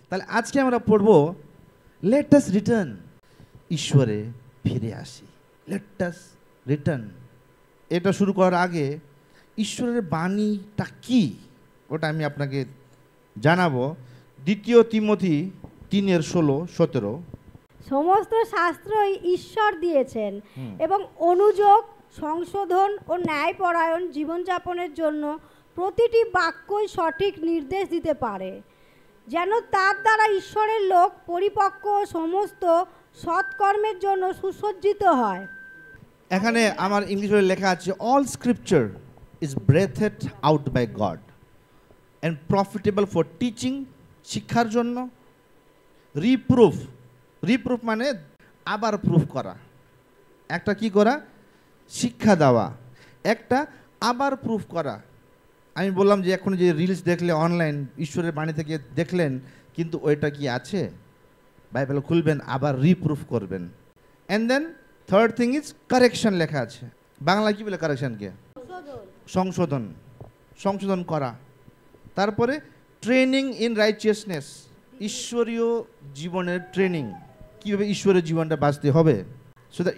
তাহলে আজকে আমরা পড়ব লেট আস রিটার্ন, ঈশ্বরে ফিরে আসি। Let us return. এটা শুরু করার আগে ঈশ্বরের বাণীটা কি ওটা আমি আপনাকে জানাবো। 2 তিমথি 3:16-17। সমস্ত শাস্ত্রই ঈশ্বর দিয়েছেন এবং অনুযোগ, সংশোধন ও ন্যায়পরায়ণ জীবনযাপনের জন্য প্রতিটি বাক্যই সঠিক নির্দেশ দিতে পারে, যেন তার দ্বারা ঈশ্বরের লোক পরিপক্ক ও সমস্ত সৎকর্মের জন্য সুসজ্জিত হয়। এখানে আমার ইংলিশে লেখা আছে all scripture is breathed out by God and profitable for teaching, শিক্ষার জন্য, রিপ্রুফ, রিপ্রুফ মানে আবার প্রুফ করা, একটা কি করা, শিক্ষা দেওয়া, একটা আবার প্রুফ করা। আমি বললাম যে এখন যে রিলস দেখলে অনলাইন ঈশ্বরের বাণী থেকে দেখলেন, কিন্তু ওইটা কি আছে? বাইবেল খুলবেন আবার রিপ্রুফ করবেন। And then third thing is correction লেখা আছে। বাংলা কি বলে কারেকশনকে? সংশোধন, সংশোধন করা। তারপরে ট্রেনিং ইন রাইচিয়াসনেস, ঈশ্বরীয় জীবনের ট্রেনিং, কীভাবে ঈশ্বরের জীবনটা বাঁচতে হবে। So that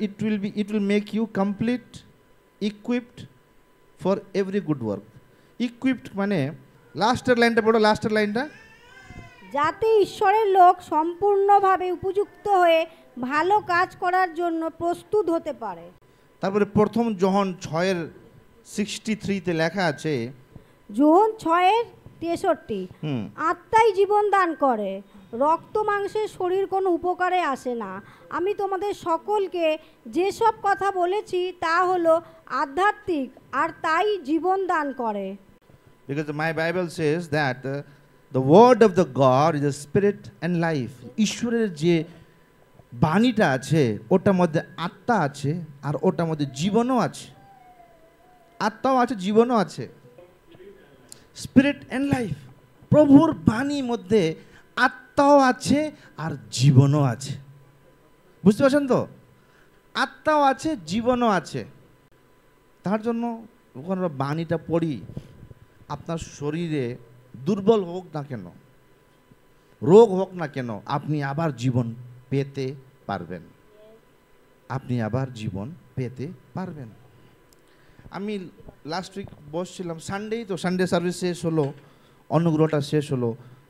it will make you complete, equipped for every good work. Equipped মানে লাস্টের লাইনটা পড়ো, লাস্টের লাইনটা, যাতে ঈশ্বরের লোক সম্পূর্ণভাবে উপযুক্ত হয়ে ভালো কাজ করার জন্য প্রস্তুত হতে পারে। তারপরে প্রথম যোহন 6:63 লেখা আছে, যোহন 6:63, আত্মাই জীবন দান করে, রক্ত মাংসের শরীর কোনো উপকারে আসে না। আমি তোমাদের সকলকে যেসব কথা বলেছি তা হলো আধ্যাত্মিক, আর তাই জীবন দান করে। Because my Bible says that the word of the God is a spirit and life. ঈশ্বরের যে বাণীটা আছে ওটার মধ্যে আত্মা আছে, আর ওটার মধ্যে জীবনও আছে। আত্মাও আছে, জীবনও আছে। স্পিরিট অ্যান্ড লাইফ, প্রভুর বাণীর মধ্যে আত্মাও আছে আর জীবনও আছে। বুঝতে পারছেন তো? আত্মাও আছে, জীবনও আছে। তার জন্য যখন আমরা বাণীটা পড়ি, আপনার শরীরে দুর্বল হোক না কেন, রোগ হোক না কেন, আপনি আবার জীবন পেতে পারবেন। আপনি আবার জীবন পেতে পারবেন। আমি লাস্ট উইক বসছিলাম, সানডেই তো, সানডে সার্ভিস শেষ হলো, অনুগ্রহটা শেষ হলো,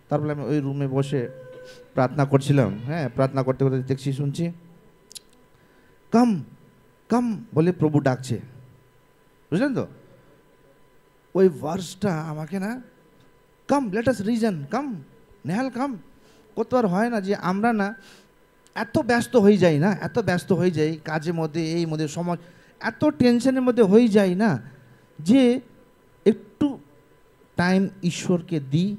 তারপরে আমি ওই রুমে বসে প্রার্থনা করছিলাম। হ্যাঁ, প্রার্থনা করতে করতে দেখছি, শুনছি কাম কাম বলে প্রভু ডাকছে। বুঝলেন তো? ওই ভার্সটা আমাকে না, কাম লেট আস রিজন, কাম নেহাল কাম। কতবার হয় না যে আমরা না এত ব্যস্ত হয়ে যাই না, এত ব্যস্ত হয়ে যাই কাজের মধ্যে, এই মধ্যে সমাজ, এত টেনশনের মধ্যে হয়ে যায় না যে একটু টাইম ঈশ্বরকে দিই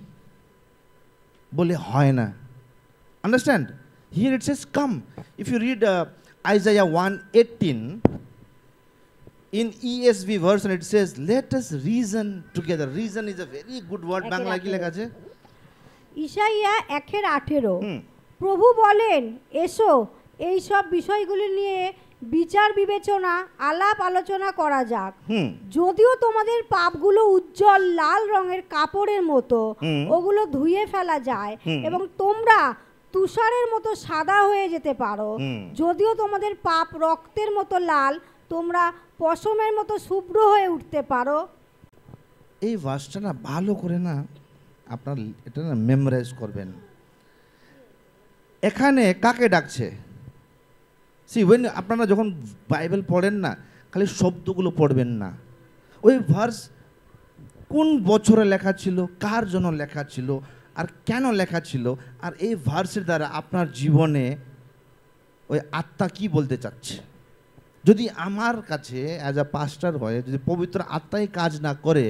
বলে হয় না। Understand? Here it says come. If you read Isaiah 1:18 in ESV version, it says let us reason together. Reason is a very good word. Bangla কি লেখা আছে? ইসাইয়া 1:18, প্রভু বলেন, এসো এই সব বিষয়গুলি নিয়ে বিচার বিবেচনা, আলাপ আলোচনা করা যাক। যদিও তোমাদের পাপগুলো উজ্জ্বল লাল রঙের কাপড়ের মতো, ওগুলো ধুয়ে ফেলা যায় এবং তোমরা তুষারের মতো সাদা হয়ে যেতে পারো। যদিও তোমাদের পাপ রক্তের মতো লাল, তোমরা পশমের মতো শুভ্র হয়ে উঠতে পারো। এই ভার্সটা না ভালো করে না আপনার এটা না মেমোরাইজ করবেন। এখানে কাকে ডাকছে? when আপনারা যখন বাইবেল পড়েন না, খালি শব্দগুলো পড়বেন না, ওই ভার্স কোন বছরে লেখা ছিল, কার জন্য লেখা ছিল, আর কেন লেখা ছিল, আর এই ভার্সের দ্বারা আপনার জীবনে ওই আত্মা কি বলতে চাচ্ছে। যদি আমার কাছে অ্যাজ আ পাস্টার হয়ে যদি পবিত্র আত্মাই কাজ না করে,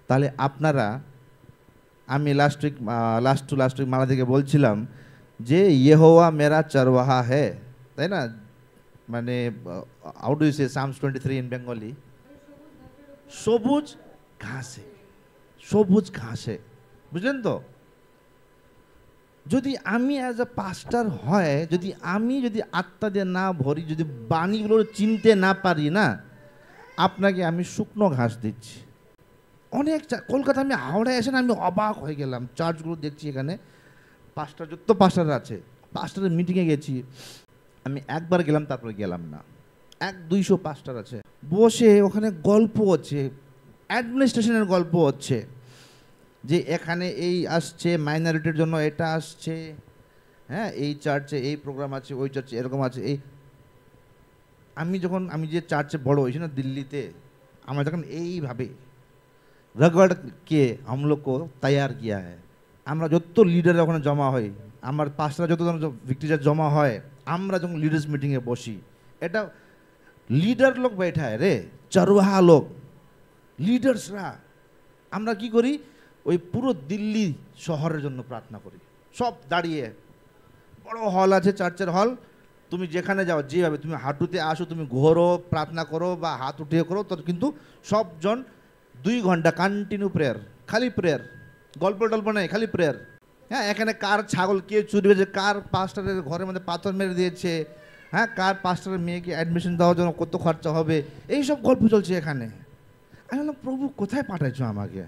তাহলে আপনারা, আমি লাস্ট উইক মালা থেকে বলছিলাম যে ইয়েহোয়া মেরা চরওয়াহা হে, তাই না? মানে how do you say Psalms 23 in Bengali? সবুজ ঘাসে, সবুজ ঘাসে। বুঝলেন তো? যদি আমি অ্যাজ আ পাস্টার হয়, যদি আমি আত্মা দিয়ে না ভরি, যদি বাণীগুলো চিনতে না পারি না, আপনাকে আমি শুকনো ঘাস দিচ্ছি। অনেক কলকাতা, আমি হাওড়ায় এসে না আমি অবাক হয়ে গেলাম, চার্চগুলো দেখছি এখানে পাঁচটা যত পাঁচটার আছে, পাঁচটার মিটিংয়ে গেছি আমি, একবার গেলাম তারপরে গেলাম না। 100-200 পাঁচটার আছে, বসে ওখানে গল্প হচ্ছে, অ্যাডমিনিস্ট্রেশনের গল্প হচ্ছে, যে এখানে এই আসছে মাইনরিটির জন্য, এটা আসছে, হ্যাঁ এই চার্চে এই প্রোগ্রাম আছে, ওই চার্চে এরকম আছে। এই আমি যে চার্চে বড় হয়েছি না দিল্লিতে, আমরা যখন এইভাবে रगड़ के हम लोग को तैयार किया है। আমরা যত লিডার ওখানে জমা হয়, আমার পাঁচটা যতজন ভিক্টিজার জমা হয়, আমরা যখন লিডার্স মিটিংয়ে বসি, এটা লিডার লোক बैठा রে, চরওয়াহা লোক, লিডার্সরা। আমরা কি করি, ওই পুরো দিল্লি শহরের জন্য প্রার্থনা করি, সব দাঁড়িয়ে। বড় হল আছে, চার্চের হল, তুমি যেখানে যাও, যেভাবে তুমি হাঁটুতে আসো, তুমি ঘোরো, প্রার্থনা করো বা হাত উঠিয়ে করো, তো কিন্তু সবজন 2 ঘন্টা কন্টিনিউ প্রেয়ার, খালি প্রেয়ার, গল্প টল্প নেই, খালি প্রেয়ার। হ্যাঁ, এখানে কার ছাগল কে চুরি হয়েছে, কার পাস্টারের ঘরের মধ্যে পাথর মেরে দিয়েছে, হ্যাঁ কার পাস্টারের মেয়েকে অ্যাডমিশন দেওয়ার জন্য কত খরচা হবে, এই সব গল্প চলছে এখানে। আমি বললাম প্রভু কোথায় পাঠাইছো আমাকে,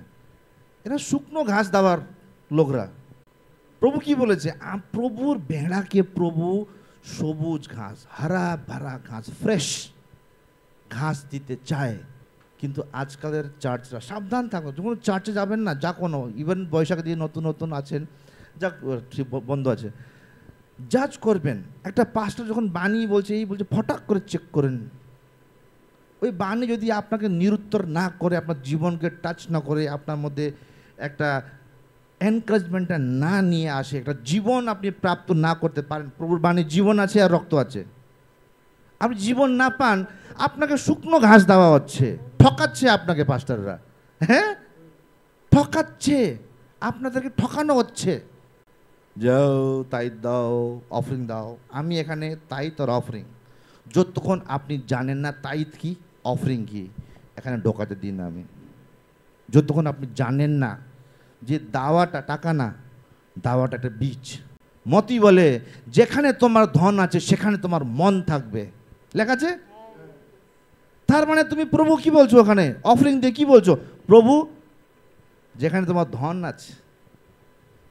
এরা শুকনো ঘাস দেওয়ার লোকরা। প্রভু কি বলেছে, প্রভুর বেড়াকে প্রভু সবুজ ঘাস, হারা ভারা ঘাস, ফ্রেশ ঘাস দিতে চায়। কিন্তু আজকালের চার্চরা, সাবধান থাকো, যখন চার্চে যাবেন না, যা কোনো ইভেন বৈশাখ দিয়ে নতুন নতুন আছেন, যা বন্ধ আছে, জাজ করবেন। একটা পাস্টার যখন বাণী বলছে, এই বলছে, ফটাক করে চেক করেন। ওই বাণী যদি আপনাকে নিরুত্তর না করে, আপনার জীবনকে টাচ না করে, আপনার মধ্যে একটা এনকারেজমেন্টটা না নিয়ে আসে, একটা জীবন আপনি প্রাপ্ত না করতে পারেন। প্রভুর বাণী জীবন আছে আর রক্ত আছে। আপনি জীবন না পান, আপনাকে শুকনো ঘাস দেওয়া হচ্ছে, ঠকাচ্ছে আপনাকে পাস্টাররা, হ্যাঁ ঠকাচ্ছে, আপনাদেরকে ঠকানো হচ্ছে। যাও তাই দাও, অফারিং দাও। আমি এখানে তাইত আর অফারিং, যতক্ষণ আপনি জানেন না তাইত কি অফারিং কি, এখানে ঢোকাতে দিন না আমি। যতক্ষণ আপনি জানেন না যে দাওয়াটা টাকা না, দাওয়াটা একটা বীজ। মতি বলে, যেখানে তোমার ধন আছে সেখানে তোমার মন থাকবে, লেখা আছে। তার মানে তুমি প্রভু কি বলছো ওখানে, অফারিং দিয়ে কি বলছো, প্রভু যেখানে তোমার ধন আছে,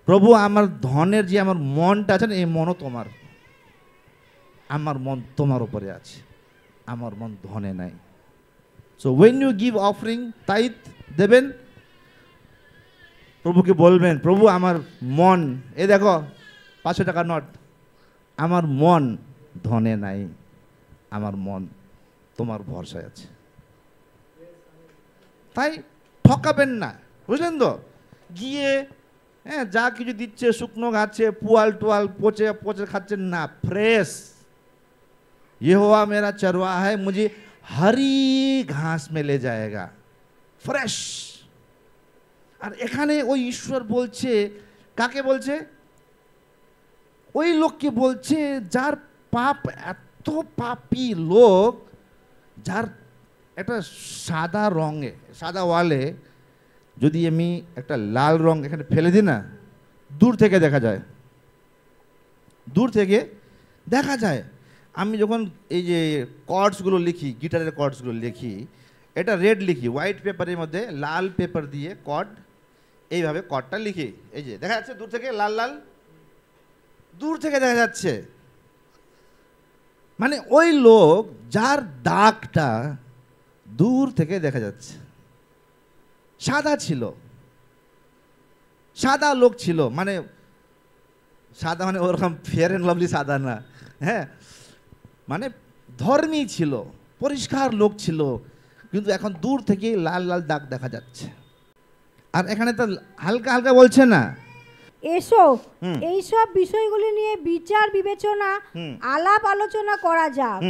প্রভু আমার ধনের যে আমার মনটা আছে না, এই মনও তোমার, আমার মন তোমার উপরে আছে, আমার মন ধনে নাই। So when you give offering, তাইত দেবেন, প্রভুকে বলবেন, প্রভু আমার মন, এ দেখো 500 টাকার নোট, আমার মন ধনে নাই, আমার মন তোমার ভরসায় আছে। তাই ঠকাবেন না, বুঝলেন তো। গিয়ে হ্যাঁ যা কিছু দিচ্ছে শুকনো গাছে, পুয়াল টুয়াল পচে পচে খাচ্ছেন না, ফ্রেশ। यहोवा मेरा चरवाहा है, मुझे हरी घास में ले जाएगा, ফ্রেশ। আর এখানে ওই ঈশ্বর বলছে, কাকে বলছে, ওই লোককে বলছে যার পাপ, এত পাপী লোক, যার একটা সাদা রঙে, সাদা ওয়ালে যদি আমি একটা লাল রং এখানে ফেলে দিই না, দূর থেকে দেখা যায়, দূর থেকে দেখা যায়। আমি যখন এই যে কর্ডসগুলো লিখি, গিটারের কর্ডসগুলো লিখি, এটা রেড লিখি, হোয়াইট পেপারের মধ্যে লাল পেপার দিয়ে কর্ড, এইভাবে কর্ডটা লিখি, এই যে দেখা যাচ্ছে দূর থেকে লাল লাল, দূর থেকে দেখা যাচ্ছে। মানে ওই লোক যার দাগটা দূর থেকে দেখা যাচ্ছে, সাদা ছিল, সাদা লোক ছিল, মানে সাদা মানে ওরকম ফেয়ার অ্যান্ড লাভলি সাদা না, হ্যাঁ মানে ধর্মী ছিল, পরিষ্কার লোক ছিল, কিন্তু এখন দূর থেকে লাল লাল দাগ দেখা যাচ্ছে। আর এখানে তো হালকা হালকা বলছে না, এসো এইসব বিষয়গুলি নিয়ে বিচার বিবেচনা আলাপ আলোচনা করা যাক।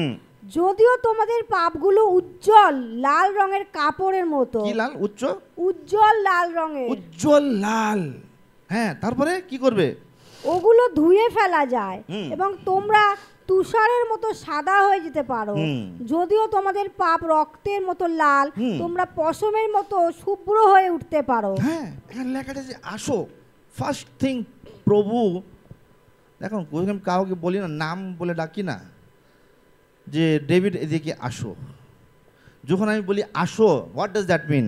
যদিও তোমাদের পাপগুলো উজ্জ্বল লাল রঙের কাপড়ের মতো। কি লাল? উজ্জ্বল লাল রঙের। উজ্জ্বল লাল, হ্যাঁ তারপরে কি করবে? ওগুলো ধুয়ে ফেলা যায় এবং তোমরা তুষারের মতো সাদা হয়ে যেতে পারো। যদিও তোমাদের পাপ রক্তের মতো লাল, তোমরা পশমের মতো শুভ্র হয়ে উঠতে পারো। হ্যাঁ, এখানে লেখা আছে যে আসো। ফার্স্ট থিং প্রভু, দেখুন কাউকে বলি না, নাম বলে ডাকি না, যে ডেভিড এদিকে আসো। যখন আমি বলি আসো, what does that mean?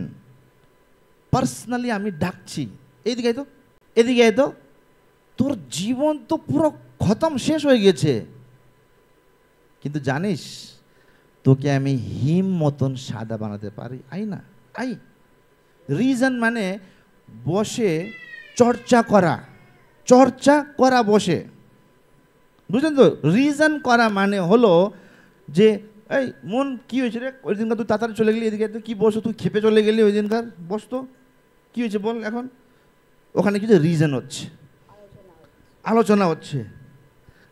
Personally আমি ডাকছি, এইদিকে আয় তো, এদিকে আয় তো, তোর জীবন তো পুরো খতম, শেষ হয়ে গেছে, কিন্তু জানিস তোকে আমি হিম মতন সাদা বানাতে পারি। আই না, আই। রিজন মানে বসে চর্চা করা, চর্চা করা বসে, বুঝলেন তো? রিজন করা মানে হলো যে এই মন কি হয়েছে রে, ওই দিনকার তুই তাড়াতাড়ি চলে গেলি, এদিকে তুই কি বসো, তুই খেপে চলে গেলি ওই দিনকার, বস তো, কী হয়েছে বল এখন। ওখানে কিছু রিজন হচ্ছে, আলোচনা হচ্ছে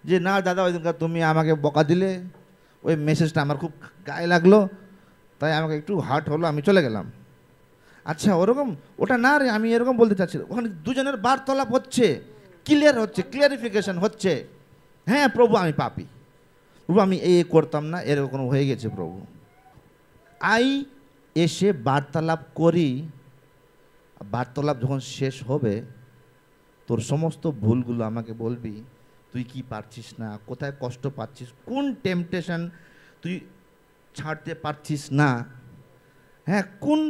যে না দাদা ওই দিনকার তুমি আমাকে বকা দিলে, ওই মেসেজটা আমার খুব গায়ে লাগলো, তাই আমাকে একটু হার্ট হলো, আমি চলে গেলাম। আচ্ছা ওরকম, ওটা না রে, আমি এরকম বলতে চাচ্ছি। ওখানে দুজনের বার্তালাপ হচ্ছে, ক্লিয়ার হচ্ছে, ক্লিয়ারিফিকেশন হচ্ছে। হ্যাঁ প্রভু আমি পাপী, প্রভু আমি এই করতাম না, এরকম হয়ে গেছে প্রভু। আই এসে বার্তালাপ করি, বার্তালাপ যখন শেষ হবে তোর সমস্ত ভুলগুলো আমাকে বলবি, তুই কি পারছিস না, কোথায় কষ্ট পাচ্ছিস, কোন টেম্পটেশন তুই ছাড়তে পারছিস না, হ্যাঁ কোন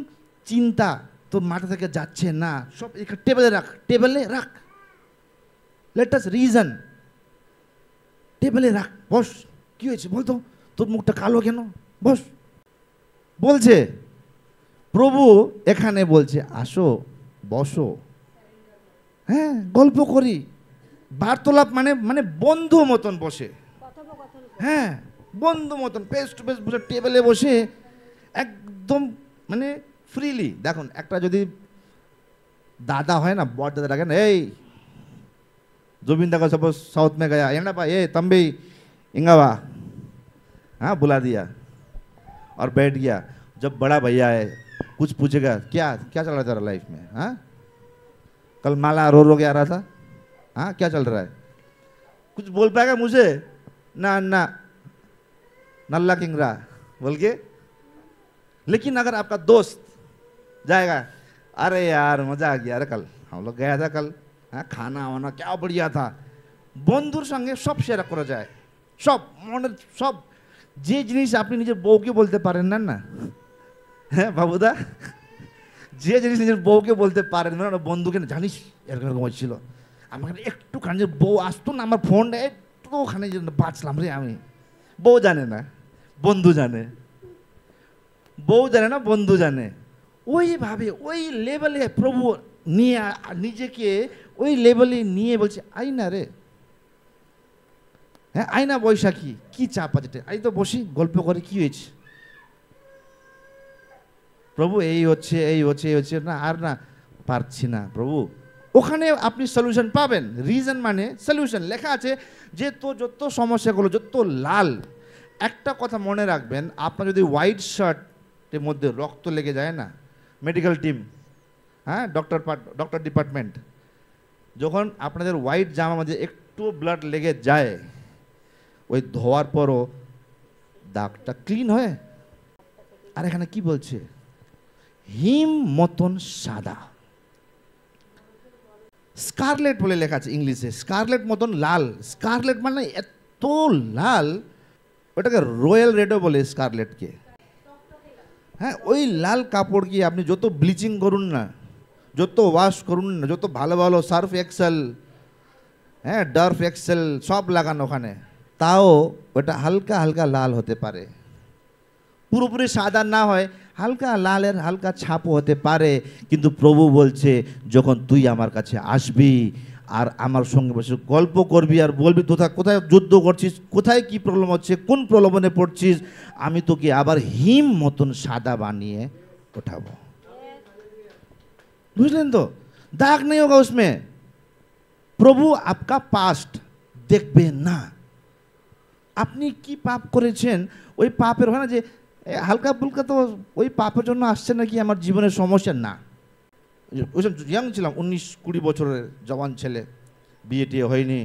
চিন্তা তোর মাথা থেকে যাচ্ছে না, সব টেবিলে রাখ, টেবিলে রাখ। লেট আস রিজন, টেবিলে রাখ, বস। কি হয়েছে বলতো, তোর মুখটা কালো কেন, বস। বলছে প্রভু এখানে বলছে আসো বসো, হ্যাঁ গল্প করি, বার্তালাপ মানে মানে বন্ধু মতন বসে, হ্যাঁ বন্ধু মতন ফেস টু ফেস বসে, টেবিলে বসে একদম মানে ফ্রিলি। দেখুন একটা যদি দাদা হয় না, বড় দাদা রাখেন, এই जुबिन का सपोज साउथ में गया, एंडा पा ये तंबी इंगावा, हाँ बुला दिया और बैठ गया। जब बड़ा भैया है कुछ पूछेगा, क्या क्या चल रहा है तेरा लाइफ में, हाँ कल माला रो के आ रहा था, हाँ क्या चल रहा है, कुछ बोल पाएगा मुझे, ना ना नल्ला किंगरा बोल के। लेकिन अगर आपका दोस्त जाएगा, अरे यार मजा आ गया, अरे कल हम लोग गया था कल, हाँ खाना वाना क्या बढ़िया था, বন্ধুর সঙ্গে সব শেয়ার করা যায়, সব মনের সব। যে জিনিস আপনি নিজের বউকে বলতে পারেন না, না হ্যাঁ বাবুদা, যে জিনিস নিজের বউকে বলতে পারেন না, বন্ধুকে জানিস এরকম এরকম হচ্ছিল, আমাকে একটুখানি যে বউ আসতো না, আমার ফোনটা একটুখানি বাঁচলাম রে আমি। বউ জানে না, বন্ধু জানে, বউ জানে না, বন্ধু জানে। ওইভাবে ওই লেভেলে প্রভু নিয়ে নিজেকে ওই লেভেলে নিয়ে বলছে আইনা রে, হ্যাঁ আইনা বৈশাখী, কি চাপ আছে, আই তো বসি গল্প করে, কি হয়েছে প্রভু, এই হচ্ছে এই হচ্ছে এই হচ্ছে, না আর না পারছি না প্রভু। ওখানে আপনি সলিউশন পাবেন। রিজন মানে সলিউশন, লেখা আছে যে তো যত সমস্যাগুলো যত লাল। একটা কথা মনে রাখবেন, আপনার যদি হোয়াইট শার্টের মধ্যে রক্ত লেগে যায় না, মেডিকেল টিম, হ্যাঁ ডক্টর ডিপার্টমেন্ট, যখন আপনাদের হোয়াইট জামার মধ্যে একটু ব্লাড লেগে যায়, ওই ধোয়ার পরও দাগটা ক্লিন হয়। আর এখানে কি বলছে, হিম মতন সাদা, স্কারলেট বলে লেখা আছে ইংলিশে, স্কারলেট মতন লাল। স্কারলেট মানে এত লাল, ওটাকে রয়্যাল রেডও বলে স্কারলেটকে। হ্যাঁ ওই লাল কাপড় কি আপনি যত ব্লিচিং করুন না, যত ওয়াশ করুন না, যত ভালো ভালো সার্ফ এক্সেল, হ্যাঁ ডার্ফ এক্সেল সব লাগানো ওখানে, তাও ওটা হালকা হালকা লাল হতে পারে, পুরোপুরি সাদা না হয়, হালকা লালের হালকা ছাপও হতে পারে। কিন্তু প্রভু বলছে যখন তুই আমার কাছে আসবি আর আমার সঙ্গে বসে গল্প করবি আর বলবি কোথায় কোথায় যুদ্ধ করছিস, কোথায় কি প্রবলেম হচ্ছে, কোন প্রলোভনে পড়ছিস, আমি তোকে আবার হিম মতন সাদা বানিয়ে ওঠাবো। বুঝলেন তো, দাগ নেই হোগা উসমে। প্রভু আপকা পাস্ট দেখবে না, আপনি কি পাপ করেছেন, ওই পাপের হয় না যে হালকা ফুলকা, তো ওই পাপের জন্য আসছে নাকি আমার জীবনের সমস্যা না। ওই সব ইয়াং ছিলাম, 19-20 বছরের জওয়ান ছেলে, বিয়ে টিয়ে হয়নি,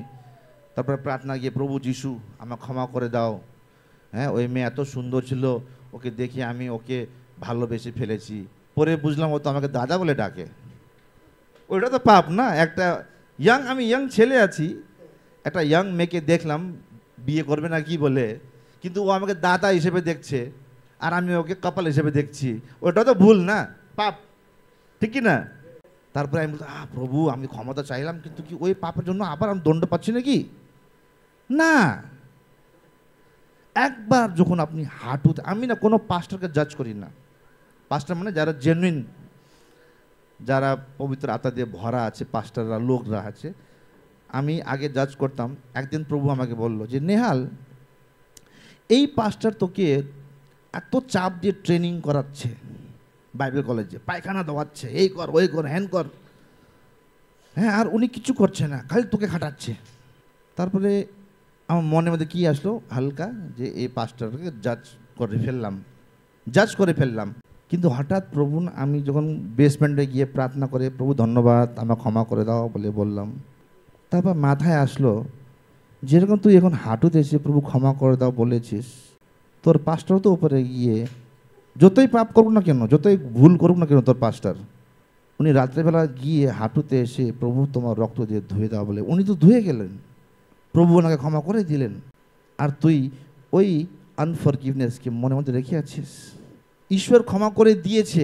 তারপরে প্রার্থনা গিয়ে প্রভু যিশু আমাকে ক্ষমা করে দাও, হ্যাঁ ওই মেয়ে এত সুন্দর ছিল, ওকে দেখে আমি ওকে ভালোবেসে ফেলেছি। পরে বুঝলাম ও তো আমাকে দাদা বলে ডাকে, ওইটা তো পাপ না। একটা আমি ইয়াং ছেলে আছি, একটা ইয়াং মেয়েকে দেখলাম বিয়ে করবে না কি বলে, কিন্তু ও আমাকে দাদা হিসেবে দেখছে আর আমি ওকে কপাল হিসেবে দেখছি, ওটা তো ভুল না, পাপ, ঠিক কি না? তারপরে আমি বলতে প্রভু আমি ক্ষমতা চাইলাম, কিন্তু কি ওই পাপের জন্য আবার আমি দণ্ড পাচ্ছি নাকি? না, একবার যখন আপনি হাঁটুতে, আমি না কোনো পাস্টারকে জাজ করি না, পাস্টার মানে যারা জেনুইন, যারা পবিত্র আত্মা দিয়ে ভরা আছে, পাস্টাররা লোকরা আছে, আমি আগে জাজ করতাম। একদিন প্রভু আমাকে বলল যে নেহাল, এই পাস্টার তোকে এত চাপ দিয়ে ট্রেনিং করাচ্ছে বাইবেল কলেজে, পায়খানা দেওয়াচ্ছে, এই কর ওই কর হ্যান কর, হ্যাঁ, আর উনি কিছু করছে না, খালি তোকে খাটাচ্ছে। তারপরে আমার মনের মধ্যে কি আসলো হালকা, যে এই পাস্টারকে জাজ করে ফেললাম। কিন্তু হঠাৎ প্রভু, আমি যখন বেসমেন্টে গিয়ে প্রার্থনা করে প্রভু ধন্যবাদ আমার ক্ষমা করে দাও বলে বললাম, তারপর মাথায় আসলো যেরকম তুই এখন হাঁটুতে এসে প্রভু ক্ষমা করে দাও বলেছিস, তোর পাস্টারও তো উপরে গিয়ে যতই পাপ করুক না কেন, যতই ভুল করুক না কেন, তোর পাস্টার উনি রাত্রেবেলা গিয়ে হাঁটুতে এসে প্রভু তোমার রক্ত দিয়ে ধুয়ে দাও বলে উনি তো ধুয়ে গেলেন, প্রভু ওনাকে ক্ষমা করে দিলেন। আর তুই ওই আনফরগিভনেসকে মনের মধ্যে রেখে আছিস। ঈশ্বর ক্ষমা করে দিয়েছে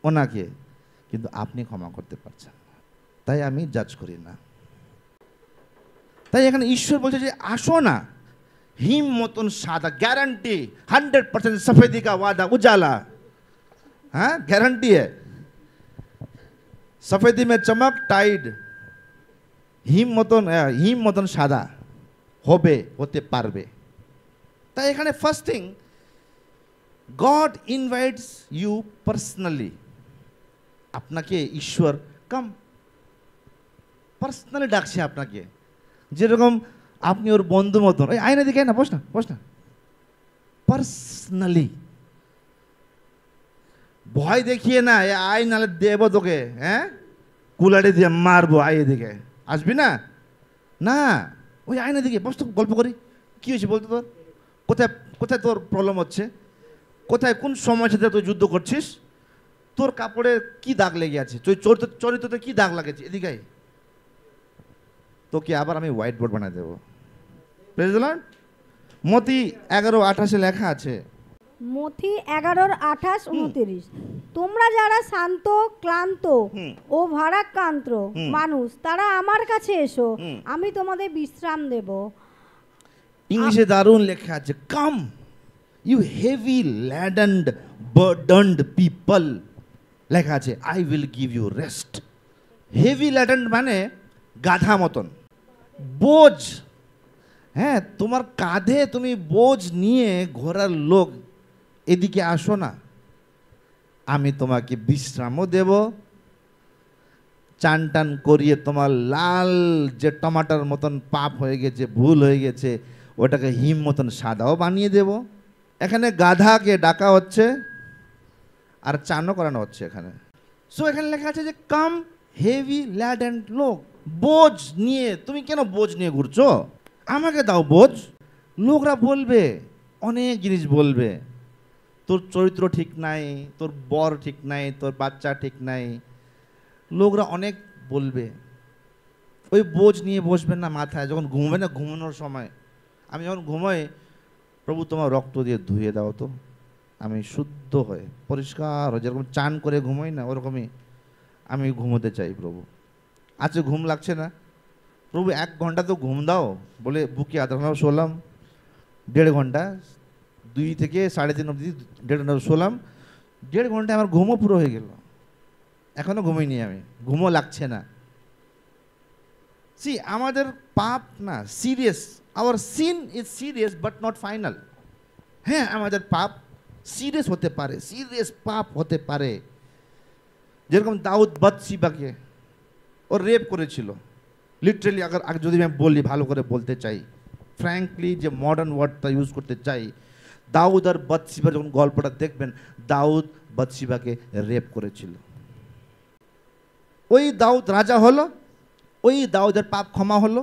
ওনাকে, কিন্তু আপনি ক্ষমা করতে পারছেন না, তাই আমি জাজ করি না। তাই এখানে ঈশ্বর বলছে যে আসো না, হিম মতন সাদা, গ্যারান্টি 100% সফেদি কা ওয়াদা উজালা, হ্যাঁ গ্যারান্টি है, সফেদি মে চমক টাইড, হিম মতন সাদা হবে, হতে পারবে। তাই এখানে first thing, God invites you personally, আপনাকে ঈশ্বর কাম পার্সোনালি ডাকছে আপনাকে, যেরকম আপনি ওর বন্ধু মতন, ওই আয়না দিকে না, বস না, পার্সোনালি, ভয় দেখিয়ে না, আয় নালে দেবো তোকে, হ্যাঁ কুলাড়ি দিয়ে মারবো, আয় এদিকে আসবি না, না ওই আয়না দিকে বস, তো গল্প করি, কী হয়েছে বলতো, তোর কোথায় তোর প্রবলেম হচ্ছে, কোথায় কোন সময়ের সাথে তুই যুদ্ধ করছিস, তোর কাপড়ে কি দাগ লেগে আছে, চরিত্রতে কি দাগ লাগেছে, এদিকে তোকে আবার আমি হোয়াইট বোর্ড বানিয়ে দেবো। Praise the Lord. মতি 11:28 লেখা আছে, মথি 11:28-29, তোমরা যারা শান্ত ক্লান্ত ও ভারাক্রান্ত মানুষ, তারা আমার কাছে এসো, আমি তোমাদের বিশ্রাম দেব। ইংলিশে দারুণ লেখা আছে, come you heavy laden burdened people, লেখা আছে I will give you rest. Heavy laden মানে গাধা মতন বোঝ, হ্যাঁ তোমার কাঁধে তুমি বোঝ নিয়ে ঘোরার লোক, এদিকে আসো না, আমি তোমাকে বিশ্রামও দেব, চান টান করিয়ে তোমার লাল যে টমাটার মতন পাপ হয়ে গেছে, ভুল হয়ে গেছে, ওটাকে হিম মতন সাদাও বানিয়ে দেব। এখানে গাধাকে ডাকা হচ্ছে আর চানও করানো হচ্ছে এখানে। সো এখানে লেখা আছে যে কাম হেভি ল্যাডেন লোক, বোঝ নিয়ে, তুমি কেন বোঝ নিয়ে ঘুরছো, আমাকে দাও বোঝ। লোকরা বলবে, অনেক জিনিস বলবে, তোর চরিত্র ঠিক নাই, তোর বর ঠিক নাই, তোর বাচ্চা ঠিক নাই, লোকরা অনেক বলবে। ওই বোঝ নিয়ে বসবেন না মাথায়, যখন ঘুমবে না, ঘুমানোর সময়, আমি যখন ঘুমোই, প্রভু তোমার রক্ত দিয়ে ধুয়ে দাও তো, আমি শুদ্ধ হয়ে পরিষ্কার হয়ে, যেরকম চান করে ঘুমোই না, ওরকমই আমি ঘুমোতে চাই। প্রভু আজকে ঘুম লাগছে না, প্রভু 1 ঘন্টা তো ঘুম দাও বলে বুকে আধা ঘন্টা শোলাম, 1.5 ঘন্টা, 2 থেকে 3.5 অবধি 1.5 ঘন্টা শোলাম, 1.5 ঘন্টায় আমার ঘুমও পুরো হয়ে গেল, এখনও ঘুমাইনি আমি, ঘুমও লাগছে না। সি আমাদের পাপ না serious, our sin is serious but not final. হ্যাঁ আমাদের পাপ সিরিয়াস হতে পারে, সিরিয়াস পাপ হতে পারে, যেরকম দাউদ বাথশিবাকে ও রেপ করেছিল, লিটারেলি। আগে যদি আমি বলি, ভালো করে বলতে চাই, ফ্র্যাঙ্কলি যে মডার্ন ওয়ার্ডটা ইউজ করতে চাই, দাউদ আর বাথশিবা যখন গল্পটা দেখবেন, দাউদ বাথশিবাকে রেপ করেছিল। ওই দাউদ রাজা হলো, ওই দাউদের পাপ ক্ষমা হলো,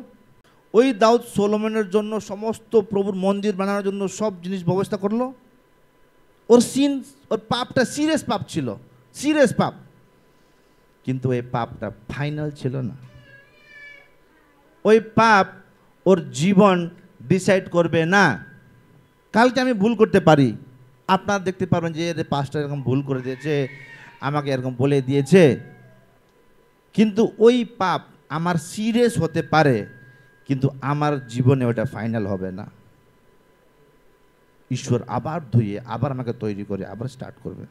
ওই দাউদ সোলোমনের জন্য সমস্ত প্রভুর মন্দির বানানোর জন্য সব জিনিস ব্যবস্থা করলো। ওর সিন, ওর পাপটা সিরিয়াস পাপ ছিল, সিরিয়াস পাপ, কিন্তু ওই পাপটা ফাইনাল ছিল না। ওই পাপ ওর জীবন ডিসাইড করবে না। কালকে আমি ভুল করতে পারি, আপনারা দেখতে পারবেন যে পাস্টার এরকম ভুল করে দিয়েছে, আমাকে এরকম বলে দিয়েছে, কিন্তু ওই পাপ আমার সিরিয়াস হতে পারে, কিন্তু আমার জীবনে ওটা ফাইনাল হবে না। ঈশ্বর আবার ধুয়ে আবার আমাকে তৈরি করে আবার স্টার্ট করবে।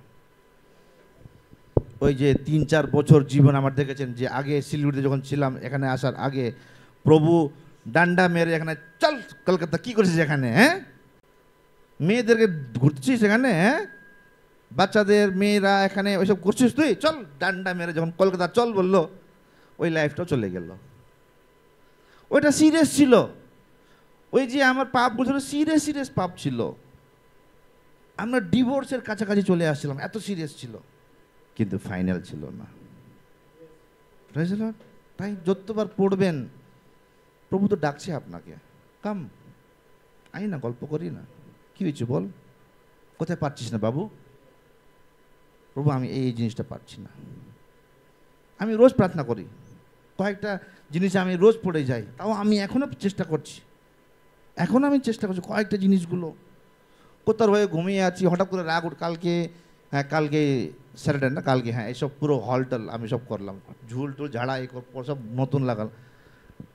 ওই যে 3-4 বছর জীবন আমার দেখেছেন, যে আগে শিলিগুড়িতে যখন ছিলাম, এখানে আসার আগে প্রভু ডান্ডা মেরে এখানে চল কলকাতা কি করেছিস এখানে, হ্যাঁ মেয়েদেরকে ঘুরছিস এখানে, হ্যাঁ বাচ্চাদের মেয়েরা এখানে ওইসব করছিস তুই, চল ডান্ডা মেরে যখন কলকাতা চল বললো, ওই লাইফটাও চলে গেল। ওইটা সিরিয়াস ছিল, ওই যে আমার পাপগুলো সিরিয়াস সিরিয়াস পাপ ছিল। আমরা ডিভোর্সের কাছাকাছি চলে আসছিলাম, এত সিরিয়াস ছিল, কিন্তু ফাইনাল ছিল না। তাই যতবার পড়বেন, প্রভু তো ডাকছে আপনাকে, কাম আই না গল্প করি না, কি হয়েছে বল, কোথায় পারছিস না বাবু, প্রভু আমি এই জিনিসটা পারছি না। আমি রোজ প্রার্থনা করি, কয়েকটা জিনিস আমি রোজ পড়ে যাই, তাও আমি এখনো চেষ্টা করছি, কয়েকটা জিনিসগুলো। কোথার হয়ে ঘুমিয়ে আছি, হঠাৎ করে রাগ উঠ, কালকে স্যাটারডে না, কালকে হ্যাঁ এসব পুরো হলটল আমি সব করলাম, ঝুল টুল ঝাড়া সব নতুন লাগাল।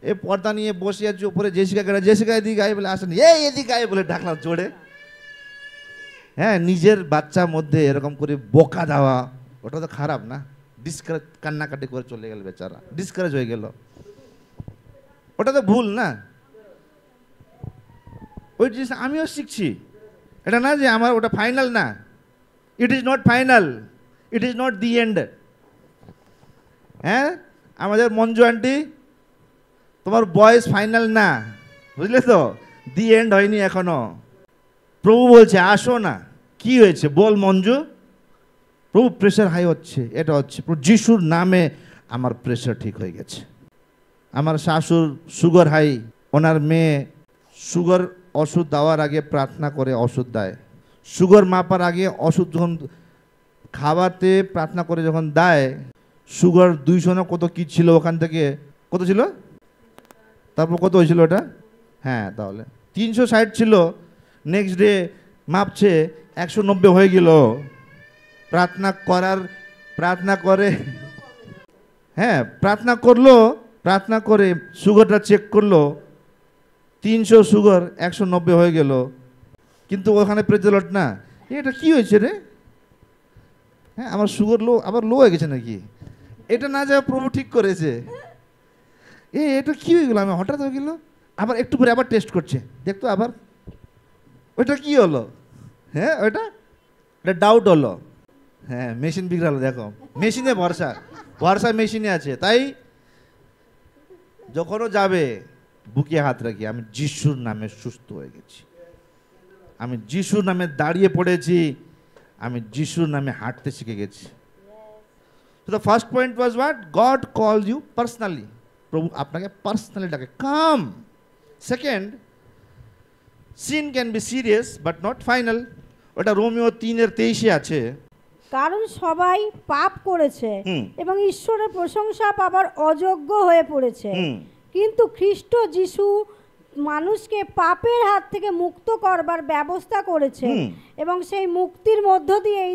এ পর্দা নিয়ে বসে আছি, উপরে জেসিকা এদিকে আয় বলে আসেন, এদিকে আয় বলে ডাকলাম জোরে। হ্যাঁ, নিজের বাচ্চার মধ্যে এরকম করে বোকা দেওয়া, ওটা তো খারাপ না। ডিসকারেজ, কান্নাকাটি করে চলে গেল বেচারা, ডিসকারেজ হয়ে গেল, ওটা তো ভুল না। ওই জিনিস আমিও শিখছি, এটা না যে আমার ওটা ফাইনাল না, it is not final, it is not the end. হ্যাঁ, আমাদের মঞ্জু আন্টি, তোমার বয়স ফাইনাল না, বুঝলে তো, দি এন্ড হয়নি এখনো। প্রভু বলছে আসো না, কি হয়েছে বল মঞ্জু, প্রভু প্রেশার হাই হচ্ছে, এটা হচ্ছে, যিশুর নামে আমার প্রেশার ঠিক হয়ে গেছে। আমার শাশুর সুগার হাই, ওনার মেয়ে সুগার ওষুধ দেওয়ার আগে প্রার্থনা করে ওষুধ দেয়, সুগার মাপার আগে ওষুধ যখন খাওয়াতে প্রার্থনা করে যখন দেয়, সুগার 200 না কত কি ছিল, ওখান থেকে কত ছিল, তারপর কত হয়েছিল ওটা, হ্যাঁ তাহলে 360 ছিল, নেক্সট ডে মাপছে 190 হয়ে গেল। প্রার্থনা করে হ্যাঁ প্রার্থনা করে সুগারটা চেক করলো, 300 সুগার 190 হয়ে গেল। কিন্তু ওখানে প্রেজলট না, এটা কি হয়েছে রে, হ্যাঁ আমার সুগার আবার লো হয়ে গেছে নাকি, এটা না যা প্রভু ঠিক করেছে, এটা কি হয়ে গেল, আমি হঠাৎ হয়ে গেল। আবার একটু পরে আবার টেস্ট করছে, দেখতো আবার ওইটা কি হলো, হ্যাঁ ওইটা ডাউট হলো, হ্যাঁ মেশিন বিগড়ালো, দেখো মেশিনে ভরসা মেশিনে আছে। তাই যখনও যাবে বুকে হাত রাখি, আমি যিশুর নামে সুস্থ হয়ে গেছি, আমি যিশুর নামে দাঁড়িয়ে পড়েছি, আমি যিশুর নামে হাঁটতে শিখে গেছি। So the first point was what? God calls you personally. প্রভু আপনাকে পার্সোনালি ডাকে, come. Second, sin can be serious but not final. ওটা রোমিও 3:23 আছে, কারণ সবাই পাপ করেছে এবং ঈশ্বরের প্রশংসা পাবার অযোগ্য হয়ে পড়েছে, কিন্তু খ্রিস্ট যিশু মানুষকে পাপের হাত থেকে মুক্ত করবার ব্যবস্থা করেছে এবং সেই মুক্তির মধ্য দিয়েই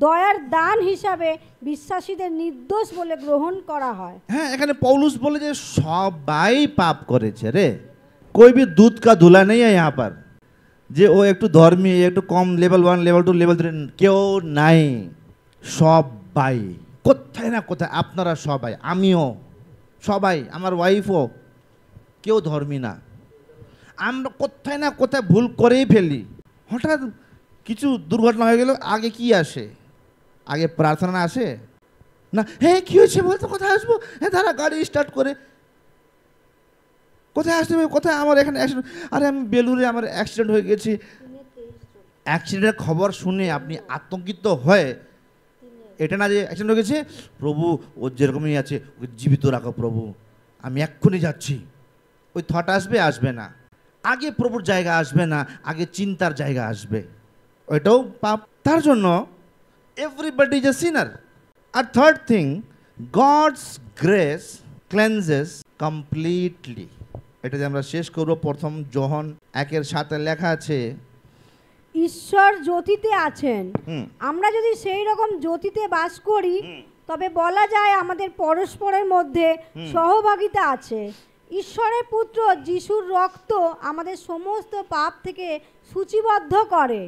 দয়ার দান হিসাবে বিশ্বাসীদের নির্দোষ বলে গ্রহণ করা হয়। হ্যাঁ, এখানে পৌলুস বলে যে সবাই পাপ করেছে রে, कोई भी दूध का धुला नहीं है यहाँ पर, যে ও একটু ধর্মী, একটু কম লেভেল 1 লেভেল 2 লেভেল 3 কেউ নাই, সবাই কোথায় না কোথায়, আপনারা সবাই, আমিও সবাই, আমার ওয়াইফও, কেউ ধর্মী না, আমরা কোথায় না কোথায় ভুল করেই ফেলি। হঠাৎ কিছু দুর্ঘটনা হয়ে গেল, আগে কি আসে, আগে প্রার্থনা আসে না, হ্যাঁ কী হয়েছে বলতো, কোথায় আসবো, হ্যাঁ তারা গাড়ি স্টার্ট করে কোথায় আসতে হবে, কোথায় আমার এখানে অ্যাক্সিডেন্ট, আরে আমি বেলুরে আমার অ্যাক্সিডেন্ট হয়ে গেছি। অ্যাক্সিডেন্টের খবর শুনে আপনি আতঙ্কিত হয়ে, এটা না যে অ্যাক্সিডেন্ট হয়ে গেছে, প্রভু ও যেরকমই আছে ওকে জীবিত রাখো প্রভু, আমি এক্ষুনি যাচ্ছি, ওই থট আসবে না, আগে প্রভুর জায়গা আসবে না, আগে চিন্তার জায়গা আসবে, ওইটাও পাপ। তার জন্য এভরিবডি ইজ এ সিনার। আর third thing, God's grace cleanses completely. এটা যে আমরা শেষ করবো, প্রথম যোহন 1:7 লেখা আছে, ঈশ্বর জ্যোতিতে আছেন, আমরা যদি সেই রকম জ্যোতিতে বাস করি তবে বলা যায় আমাদের পরস্পরের মধ্যে সহভাগিতা আছে। ঈশ্বরের পুত্র যিশুর রক্ত আমাদের সমস্ত পাপ থেকে সূচিবদ্ধ করে।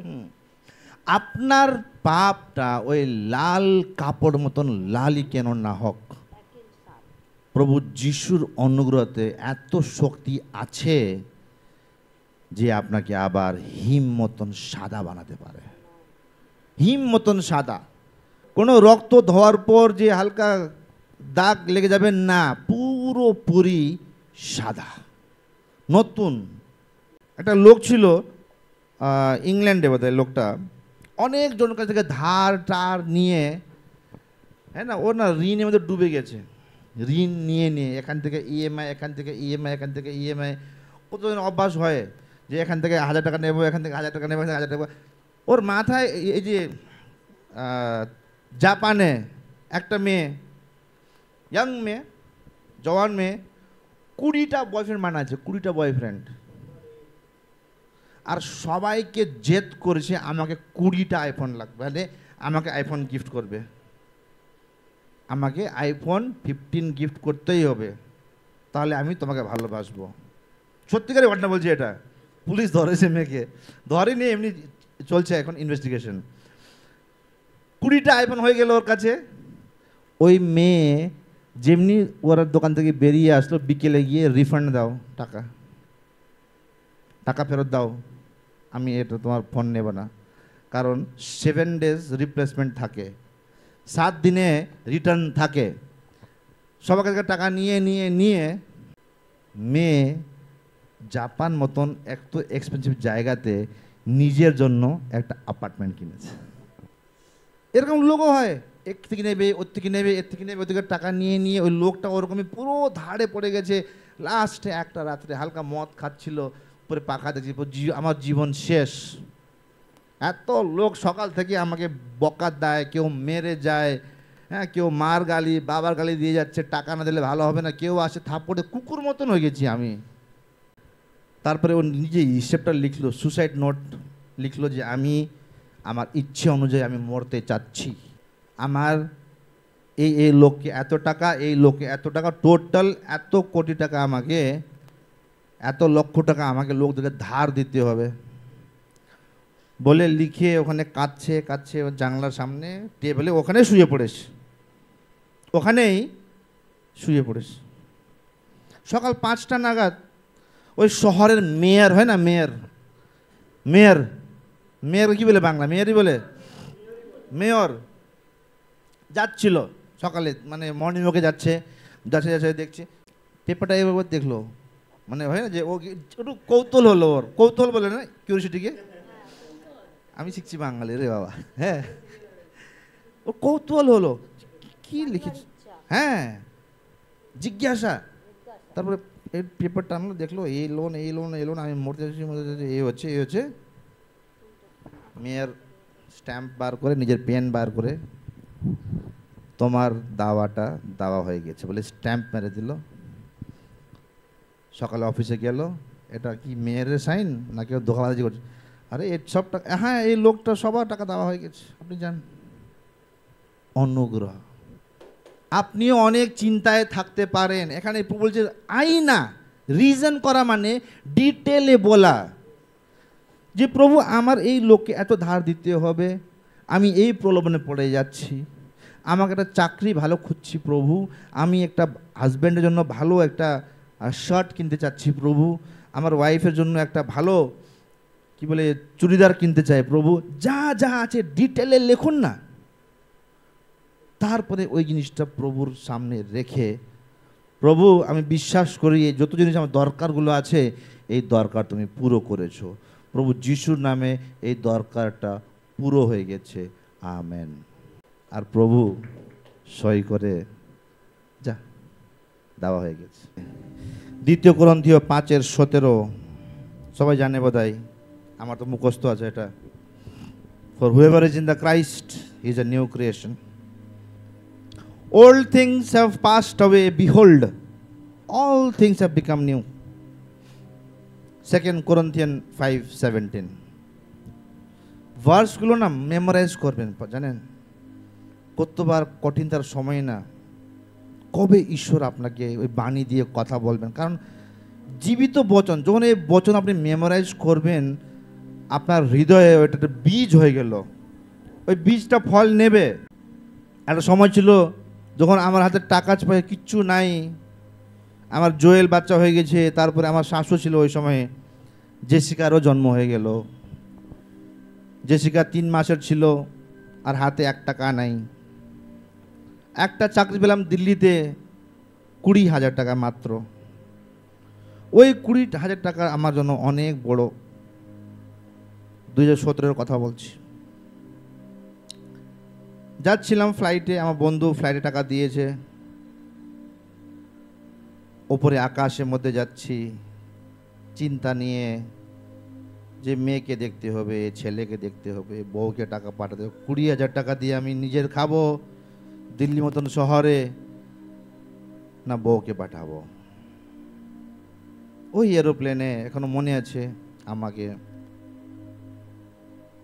আপনার পাপটা ওই লাল কাপড় মতন লালই কেন না হোক, প্রভু যিশুর অনুগ্রহতে এত শক্তি আছে যে আপনাকে আবার হিম মতন সাদা বানাতে পারে। হিম মতন সাদা, কোনো রক্ত ধোয়ার পর যে হালকা দাগ লেগে যাবে না, পুরোপুরি সাদা নতুন। একটা লোক ছিল ইংল্যান্ডে, বোধহয় লোকটা অনেক জনের কাছ থেকে ধার টার নিয়ে, হ্যাঁ না, ওর না ঋণের মধ্যে ডুবে গেছে। ঋণ নিয়ে নিয়ে এখান থেকে ইএমআই, এখান থেকে ইএমআই, এখান থেকে ইএমআই, কতদিন অভ্যাস হয় যে এখান থেকে 1000 টাকা নেবো, এখান থেকে 1000 টাকা নেবো, 1000 টাকা। ওর মাথায় এই যে জাপানে একটা মেয়ে, ইয়াং মেয়ে, জওয়ান মেয়ে, 20টা বয়ফ্রেন্ড বানাচ্ছে, 20টা বয়ফ্রেন্ড। আর সবাইকে জেদ করেছে আমাকে 20টা আইফোন লাগবে, মানে আমাকে আইফোন গিফট করবে, আমাকে আইফোন 15 গিফট করতেই হবে, তাহলে আমি তোমাকে ভালোবাসবো। সত্যিকারের ঘটনা বলছি এটা। পুলিশ ধরেছে মেয়েকে, ধরেনি, এমনি চলছে এখন ইনভেস্টিগেশন। 20টা আইফোন হয়ে গেল ওর কাছে। ওই মেয়ে যেমনি ওর দোকান থেকে বেরিয়ে আসলো, বিকেলে গিয়ে রিফান্ড দাও, টাকা টাকা ফেরত দাও, আমি এটা তোমার ফোন নেব না। কারণ 7 days রিপ্লেসমেন্ট থাকে, 7 দিনে রিটার্ন থাকে। সবার কাছে টাকা নিয়ে নিয়ে নিয়ে মেয়ে জাপান মতন এত এক্সপেন্সিভ জায়গাতে নিজের জন্য একটা অ্যাপার্টমেন্ট কিনেছে। এরকম লোকও হয়, এক থেকে নেবে, ওর থেকে নেবে, এর থেকে নেবে, ওর থেকে টাকা নিয়ে নিয়ে ওই লোকটা ওরকমই পুরো ধারে পড়ে গেছে। লাস্টে একটা রাত্রে হালকা মদ খাচ্ছিল, পরে পাখা দেখছি, আমার জীবন শেষ। এত লোক সকাল থেকে আমাকে বকা দেয়, কেউ মেরে যায়, হ্যাঁ, কেউ মার গালি, বাবার গালি দিয়ে যাচ্ছে, টাকা না দিলে ভালো হবে না, কেউ আসে থাপ্পড়ে, কুকুর মতন হয়ে গেছি আমি। তারপরে ও নিজে হিসেবটা লিখলো, সুসাইড নোট লিখলো যে আমি আমার ইচ্ছে অনুযায়ী আমি মরতে চাচ্ছি, আমার এই লোককে এত টাকা, এই লোককে এত টাকা, টোটাল এত কোটি টাকা আমাকে, এত লক্ষ টাকা আমাকে লোকদেরকে ধার দিতে হবে বলে লিখে ওখানে কাঁদছে কাঁদছে জানলার সামনে টেবিলে, ওখানে শুয়ে পড়েছে, ওখানেই শুয়ে পড়েছে। সকাল 5টা নাগাদ ওই শহরের মেয়র হয় না, মেয়র মেয়র মেয়র কি বলে বাংলা, মেয়রই বলে, মেয়র যাচ্ছিল সকালে, মানে মর্নিং ওয়াকে যাচ্ছে, যাচ্ছে যাচ্ছে দেখছে পেপারটা এবার দেখলো, মানে হয় না যে ও একটু কৌতূহল হলো, ওর কৌতূহল বলে না, কিউরিওসিটিকে, আমি শিখছি বাঙালি রে বাবা, হ্যাঁ, ও কৌতূহল হলো কি লিখেছে, হ্যাঁ, জিজ্ঞাসা। তারপরে এই পেপারটা আনলো, দেখলো এই লোন এই লোন এই লোন, আমি মরতে চাচ্ছি মরতে চাচ্ছি, এই হচ্ছে এই হচ্ছে। মেয়ের স্ট্যাম্প বার করে, নিজের পেন বার করে, তোমার দাওয়াটা দাওয়া হয়ে গেছে বলে স্ট্যাম্প মেরে দিল। সকালে অফিসে গেল, এটা কি মেয়ের সাইন না কেউ ধোকাবাজি করছে? আরে এর সব টাকা, হ্যাঁ এই লোকটা সবার টাকা দেওয়া হয়ে গেছে, আপনি যান। অনুগ্রহ। আপনিও অনেক চিন্তায় থাকতে পারেন, এখানে বলছে আইনা রিজন করা মানে ডিটেলে বলা যে প্রভু আমার এই লোককে এত ধার দিতে হবে, আমি এই প্রলোভনে পড়ে যাচ্ছি, আমাকে একটা চাকরি ভালো খুঁজছি প্রভু, আমি একটা হাজব্যান্ডের জন্য ভালো একটা শার্ট কিনতে চাচ্ছি প্রভু, আমার ওয়াইফের জন্য একটা ভালো কি বলে চুড়িদার কিনতে চাই প্রভু, যা যা আছে ডিটেলে লিখুন না। তারপরে ওই জিনিসটা প্রভুর সামনে রেখে, প্রভু আমি বিশ্বাস করি এই যত জিনিস আমার দরকারগুলো আছে, এই দরকার তুমি পুরো করেছো প্রভু, যিশুর নামে এই দরকারটা পুরো হয়ে গেছে, আমেন। আর প্রভু সই করে যা দেওয়া হয়ে গেছে। 2 কোরিন্থীয় 5:17 সবাই জানে বোধহয়, আমার তো মুখস্থ আছে এটা। For whoever is in the Christ he is a new creation, old things have passed away, behold all things have become new. 2 Corinthians 5:17 ভার্সগুলো না মেমোরাইজ করবেন, জানেন কতবার কঠিন তার সময় না, কবে ঈশ্বর আপনাকে ওই বাণী দিয়ে কথা বলবেন। কারণ জীবিত বচন, যখন এই বচন আপনি মেমোরাইজ করবেন, আপনার হৃদয়ে ওইটা একটা বীজ হয়ে গেল, ওই বীজটা ফল নেবে। একটা সময় ছিল যখন আমার হাতে টাকা পয়সা কিচ্ছু নাই, আমার জোয়েল বাচ্চা হয়ে গেছে, তারপরে আমার শাশু ছিল ওই সময়ে, জেসিকারও জন্ম হয়ে গেল। জেসিকা 3 মাসের ছিল, আর হাতে 1 টাকা নাই। একটা চাকরি পেলাম দিল্লিতে, 20,000 টাকা মাত্র। ওই 20,000 টাকা আমার জন্য অনেক বড়। 2017-এর কথা বলছি। যাচ্ছিলাম ফ্লাইটে, আমার বন্ধু ফ্লাইটে টাকা দিয়েছে, ওপরে আকাশের মধ্যে যাচ্ছি চিন্তা নিয়ে যে মেয়েকে দেখতে হবে, ছেলেকে দেখতে হবে, বউকে টাকা পাঠাতে হবে। 20,000 টাকা দিয়ে আমি নিজের খাবো দিল্লি মতন শহরে, না বউকে পাঠাবো। ওই এরোপ্লেনে এখনো মনে আছে আমাকে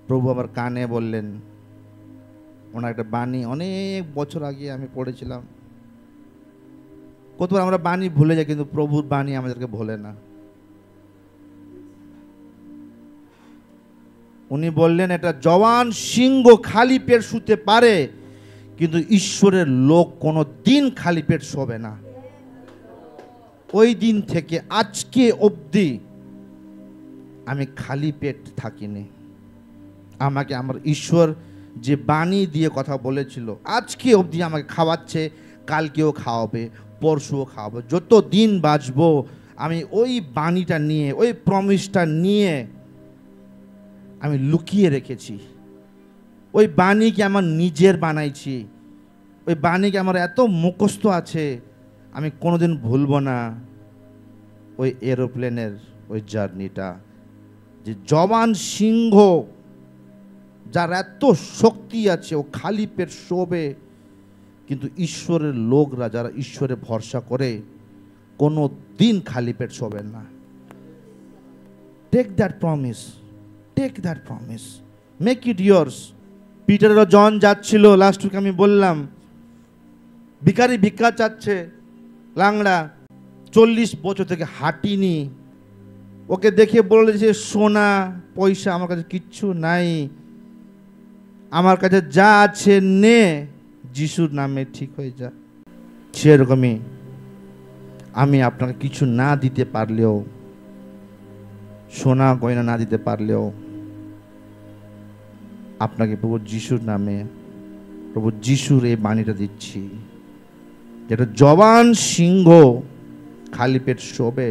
প্রভু আমার কানে বললেন, ওনার একটা বাণী অনেক বছর আগে আমি পড়েছিলাম। কতবার আমরা বাণী ভুলে যাই, কিন্তু প্রভুর বাণী আমাদেরকে ভোলে না। উনি বললেন, এটা জওয়ান সিংহ খালি পেট শুতে পারে, কিন্তু ঈশ্বরের লোক কোনো দিন খালি পেট শোবে না। ওই দিন থেকে আজকে অবধি আমি খালি পেট থাকিনি। আমাকে আমার ঈশ্বর যে বাণী দিয়ে কথা বলেছিল, আজকে অবধি আমাকে খাওয়াচ্ছে, কালকেও খাওয়াবে, পরশুও খাওয়াবে। যত দিন বাঁচবো আমি ওই বাণীটা নিয়ে, ওই প্রমিসটা নিয়ে আমি লুকিয়ে রেখেছি। ওই বাণীকে আমার নিজের বানাইছি, ওই বাণীকে আমার এত মুখস্থ আছে, আমি কোনোদিন ভুলবো না ওই এরোপ্লেনের ওই জার্নিটা। যে জওয়ান সিংহ, যার এত শক্তি আছে, ও খালি পেট শোবে, কিন্তু ঈশ্বরের লোকরা যারা ঈশ্বরে ভরসা করে কোনো দিন খালি পেট শোবেন না। Take that promise, take that promise, make it yours. Peter আর জন যাচ্ছিল, লাস্ট উইক আমি বললাম, ভিখারি ভিক্ষা চাচ্ছে, লাংড়া, 40 বছর থেকে হাঁটিনি। ওকে দেখে বললে যে সোনা পয়সা আমার কাছে কিচ্ছু নাই, আমার কাছে যা আছে নে, যিশুর নামে ঠিক হয়ে যা। সেরকমই আমি আপনাকে কিছু না দিতে পারলেও, সোনা গয়না না দিতে পারলেও, আপনাকে প্রভু যিশুর নামে, প্রভু যিশুর এই বাণীটা দিচ্ছি, যেটা জওয়ান সিংহ খালি পেট শোবে,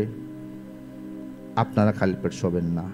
আপনারা খালি পেট শোবেন না।